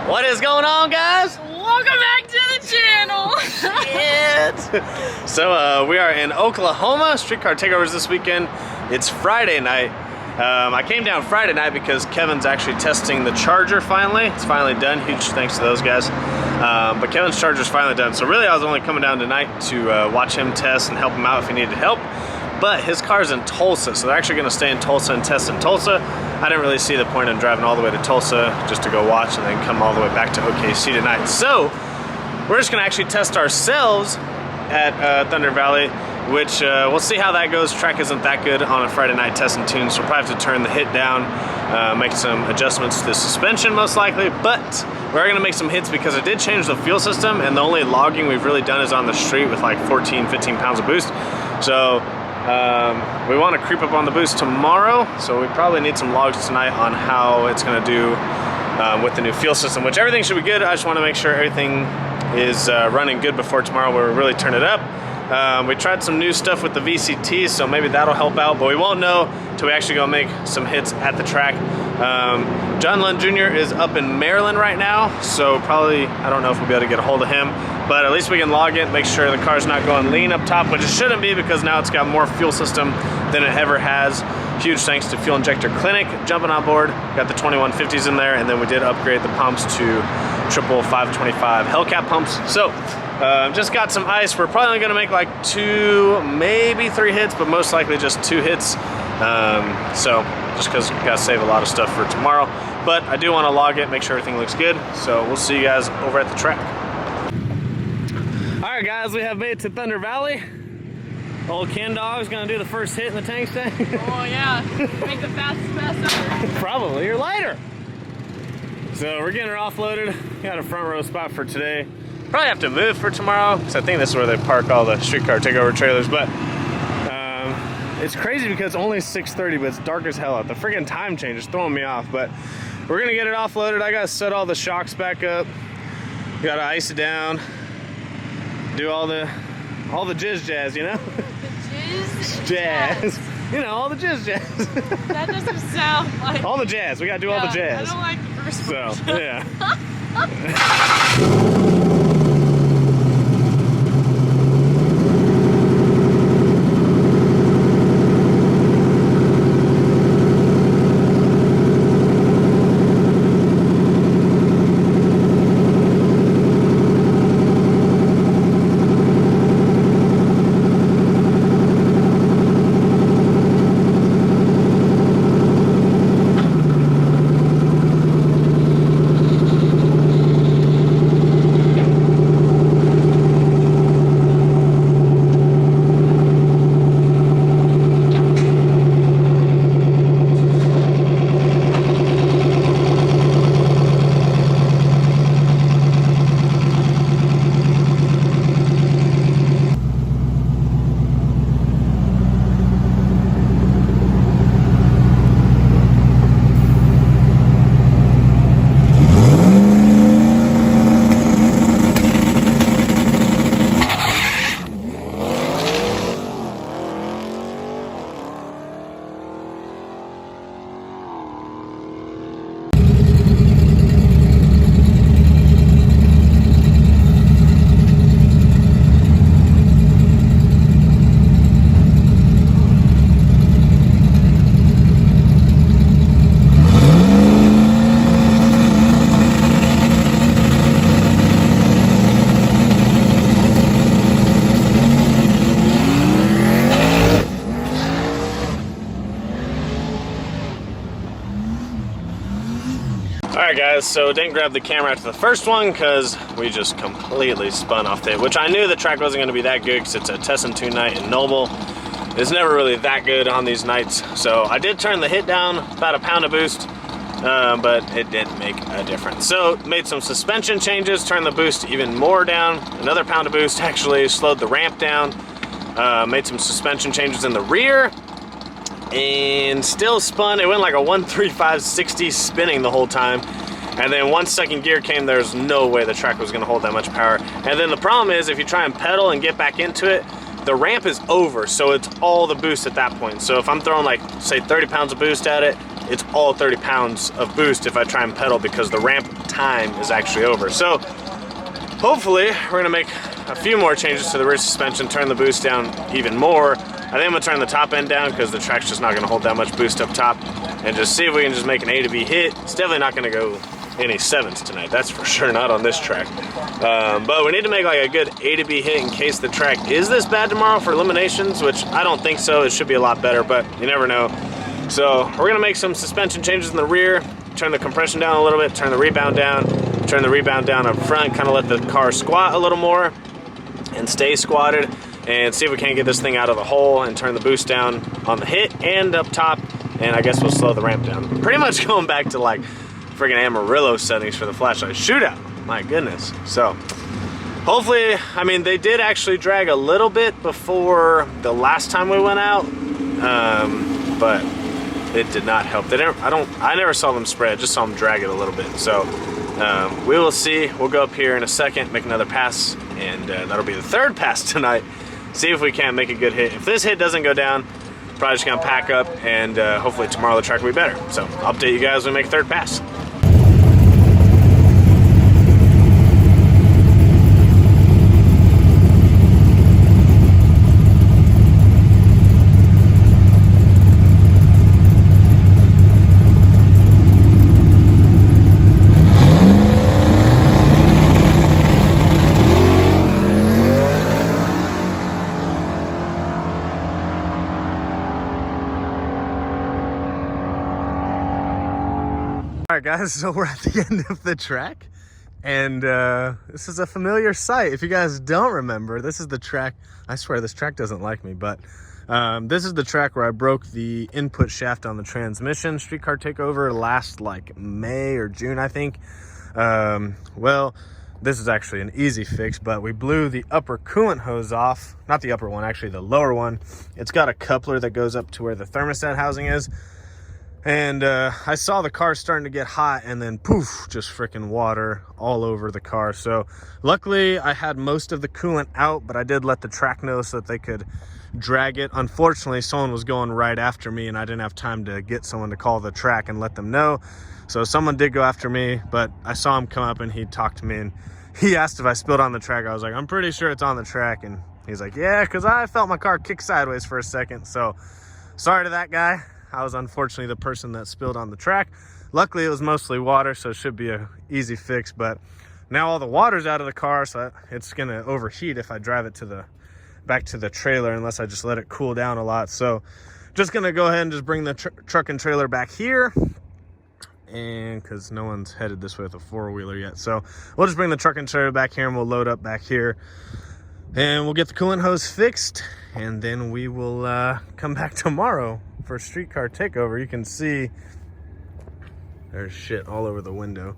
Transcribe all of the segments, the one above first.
What is going on, guys? Welcome back to the channel. So we are in Oklahoma. Streetcar takeovers this weekend. It's Friday night. I came down Friday night because Kevin's actually testing the Charger finally. It's finally done. Huge thanks to those guys. But Kevin's Charger's finally done. So really I was only coming down tonight to watch him test and help him out if he needed help. But his car's in Tulsa, so they're actually going to stay in Tulsa and test in Tulsa. I didn't really see the point in driving all the way to Tulsa just to go watch and then come all the way back to OKC tonight. So we're just going to actually test ourselves at Thunder Valley, which we'll see how that goes. Track isn't that good on a Friday night test and tune, so we'll probably have to turn the hit down, make some adjustments to the suspension most likely, but we're going to make some hits because it did change the fuel system, and the only logging we've really done is on the street with like 14, 15 pounds of boost. So we want to creep up on the boost tomorrow, so we probably need some logs tonight on how it's going to do with the new fuel system, which everything should be good. I just want to make sure everything is running good before tomorrow where we really turn it up. We tried some new stuff with the VCT, so maybe that'll help out, but we won't know until we actually go make some hits at the track. John Lund Jr. is up in Maryland right now, so probably, I don't know if we'll be able to get a hold of him, but at least we can log it, make sure the car's not going lean up top, which it shouldn't be because now it's got more fuel system than it ever has. Huge thanks to Fuel Injector Clinic jumping on board. Got the 2150s in there, and then we did upgrade the pumps to triple 525 Hellcat pumps. So just got some ice. We're probably gonna make like 2, maybe 3 hits, but most likely just 2 hits. So just because we gotta save a lot of stuff for tomorrow. But I do want to log it, make sure everything looks good. So we'll see you guys over at the track. All right, guys, we have made it to Thunder Valley. Old Ken Dog's gonna do the first hit in the tank stand. Oh yeah, make the fastest pass ever. Probably, or lighter. So we're getting her offloaded. Got a front row spot for today. Probably have to move for tomorrow, because I think this is where they park all the streetcar takeover trailers, but it's crazy because it's only 6:30, but it's dark as hell out. The friggin' time change is throwing me off, but we're gonna get it offloaded. I gotta set all the shocks back up. Gotta ice it down. Do all the jizz jazz, you know? The jizz Jazz. You know, all the jizz jazz. That doesn't sound like... All the jazz. We gotta do all the jazz. I don't like the first one. So, yeah. Alright guys, so didn't grab the camera after the first one because we just completely spun off it, which I knew the track wasn't going to be that good because it's a test and tune night in Noble. It's never really that good on these nights, so I did turn the hit down about 1 pound of boost, but it didn't make a difference. So made some suspension changes, turned the boost even more down, another 1 pound of boost actually, slowed the ramp down, made some suspension changes in the rear, and still spun. It went like a 135/60 spinning the whole time. And then once second gear came, there's no way the track was gonna hold that much power. And then the problem is if you try and pedal and get back into it, the ramp is over, so it's all the boost at that point. So if I'm throwing like, say 30 pounds of boost at it, it's all 30 pounds of boost if I try and pedal because the ramp time is actually over. So hopefully we're gonna make a few more changes to the rear suspension, turn the boost down even more. I think I'm gonna turn the top end down because the track's just not gonna hold that much boost up top, and just see if we can just make an A to B hit. It's definitely not gonna go any 7s tonight, that's for sure, not on this track. But we need to make like a good A to B hit in case the track is this bad tomorrow for eliminations, which I don't think so. It should be a lot better, but you never know. So we're gonna make some suspension changes in the rear, turn the compression down a little bit, turn the rebound down up front, kind of let the car squat a little more and stay squatted, and see if we can't get this thing out of the hole and turn the boost down on the hit and up top, and I guess we'll slow the ramp down. Pretty much going back to like friggin' Amarillo settings for the flashlight shootout, my goodness. So hopefully, I mean, they did actually drag a little bit before the last time we went out, but it did not help. I never saw them spread, just saw them drag it a little bit. So we will see. We'll go up here in a second, make another pass, and that'll be the 3rd pass tonight. See if we can make a good hit. If this hit doesn't go down, probably just gonna pack up, and hopefully tomorrow the track will be better. So I'll update you guys when we make a 3rd pass. Alright guys, so we're at the end of the track, and this is a familiar sight. If you guys don't remember, this is the track. I swear this track doesn't like me, but this is the track where I broke the input shaft on the transmission. Streetcar takeover last like May or June, I think. Well, this is actually an easy fix, but we blew the upper coolant hose off. Not the upper one, actually the lower one. It's got a coupler that goes up to where the thermostat housing is. And I saw the car starting to get hot, and then poof, just freaking water all over the car. So luckily I had most of the coolant out, but I did let the track know so that they could drag it. Unfortunately, someone was going right after me, and I didn't have time to get someone to call the track and let them know. So someone did go after me, but I saw him come up and he talked to me, and he asked if I spilled on the track. I was like, I'm pretty sure it's on the track. And he's like, yeah, because I felt my car kick sideways for a second. So sorry to that guy. I was unfortunately the person that spilled on the track. Luckily, it was mostly water, so it should be a easy fix. But now all the water's out of the car, so it's gonna overheat if I drive it back to the trailer, unless I just let it cool down a lot. So just gonna go ahead and just bring the truck and trailer back here, and because no one's headed this way with a 4-wheeler yet. So we'll just bring the truck and trailer back here, and we'll load up back here, and we'll get the coolant hose fixed, and then we will come back tomorrow for Streetcar Takeover. You can see there's shit all over the window.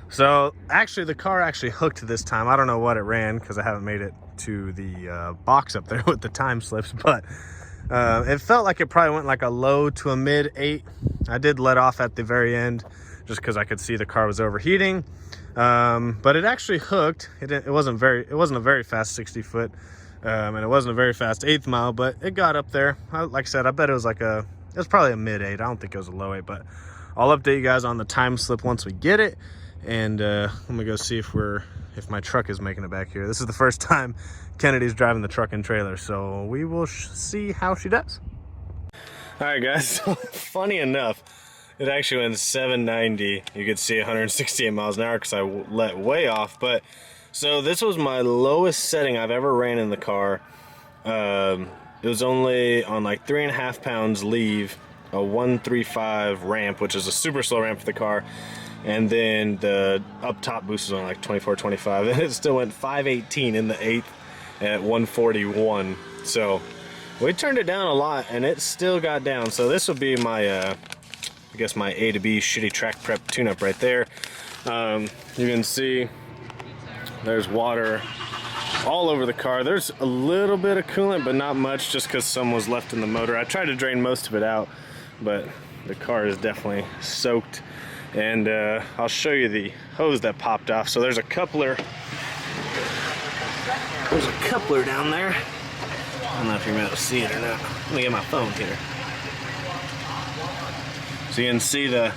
So actually the car actually hooked this time. I don't know what it ran because I haven't made it to the box up there with the time slips, but it felt like it probably went like a low to a mid 8. I did let off at the very end just because I could see the car was overheating, but it actually hooked. It wasn't a very fast 60 foot. And it wasn't a very fast 8th mile, but it got up there. Like I said, I bet it was probably a mid 8. I don't think it was a low 8, but I'll update you guys on the time slip once we get it. And I'm gonna go see if my truck is making it back here. This is the first time Kennedy's driving the truck and trailer, so we will see how she does. All right, guys. So funny enough, it actually went 790. You could see 168 miles an hour because I let way off, but. So this was my lowest setting I've ever ran in the car. It was only on like 3.5 pounds leave, a 135 ramp, which is a super slow ramp for the car. And then the up top boost was on like 24, 25. And it still went 518 in the 8th at 141. So we turned it down a lot and it still got down. So this will be my, I guess my A to B shitty track prep tune-up right there. You can see there's water all over the car. There's a little bit of coolant, but not much, just because some was left in the motor. I tried to drain most of it out, but the car is definitely soaked. And I'll show you the hose that popped off. So there's a coupler. There's a coupler down there. I don't know if you're able to see it or not. Let me get my phone here. So you can see the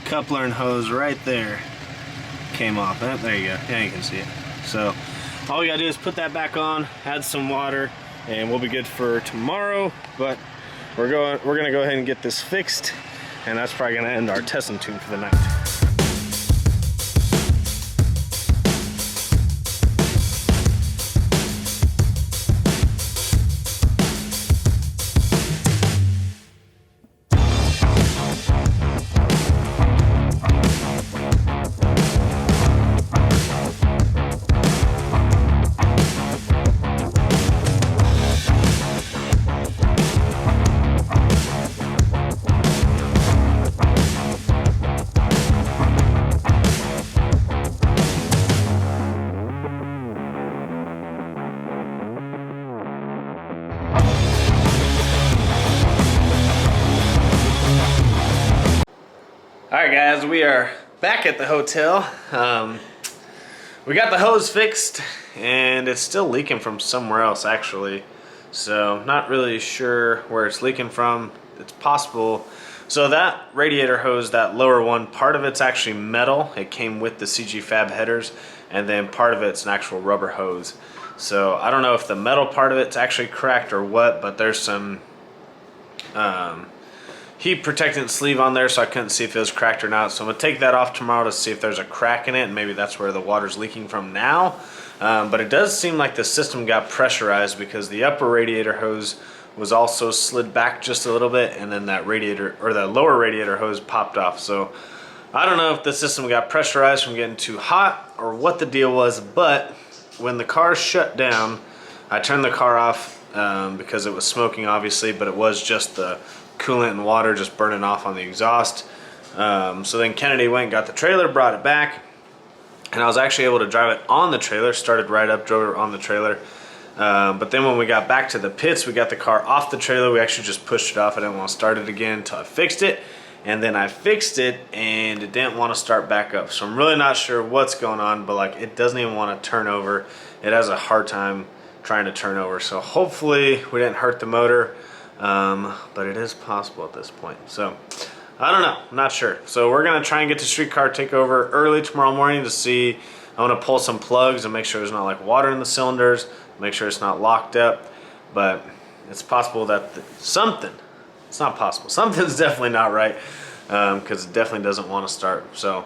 coupler and hose right there came off. There you go. Yeah, you can see it. So all we gotta do is put that back on, add some water, and we'll be good for tomorrow. But we're gonna go ahead and get this fixed, and that's probably gonna end our testing tune for the night. Alright guys, we are back at the hotel. We got the hose fixed and it's still leaking from somewhere else actually. So not really sure where it's leaking from. It's possible. So that radiator hose, that lower one, part of it's actually metal. It came with the CG Fab headers, and then part of it's an actual rubber hose. So I don't know if the metal part of it's actually cracked or what, but there's some heat protectant sleeve on there, so I couldn't see if it was cracked or not. So I'm gonna take that off tomorrow to see if there's a crack in it, and maybe that's where the water's leaking from now. But it does seem like the system got pressurized because the upper radiator hose was also slid back just a little bit, and then that radiator, or the lower radiator hose, popped off. So I don't know if the system got pressurized from getting too hot or what the deal was, but when the car shut down, I turned the car off because it was smoking obviously, but it was just the coolant and water just burning off on the exhaust. So then Kennedy went and got the trailer, brought it back, and I was actually able to drive it on the trailer, started right up, drove it on the trailer. But then when we got back to the pits, we got the car off the trailer. We actually just pushed it off. I didn't want to start it again until I fixed it. And then I fixed it and it didn't want to start back up. So I'm really not sure what's going on, but like it doesn't even want to turn over. It has a hard time trying to turn over. So hopefully we didn't hurt the motor, but it is possible at this point. So I don't know, I'm not sure. So we're gonna try and get to Streetcar Takeover early tomorrow morning to see. I want to pull some plugs and make sure there's not like water in the cylinders, make sure it's not locked up. But it's possible that something, it's not possible, something's definitely not right, because it definitely doesn't want to start. So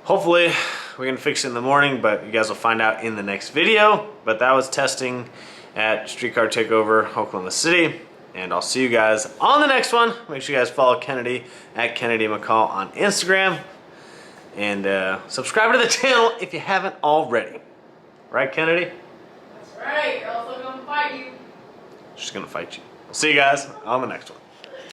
hopefully we can fix it in the morning, but you guys will find out in the next video. But that was testing at Streetcar Takeover Oklahoma City, and I'll see you guys on the next one. Make sure you guys follow Kennedy at Kennedy McCall on Instagram, and subscribe to the channel if you haven't already. Right, Kennedy? That's right, or else I'm gonna fight you. She's gonna fight you. I'll see you guys on the next one.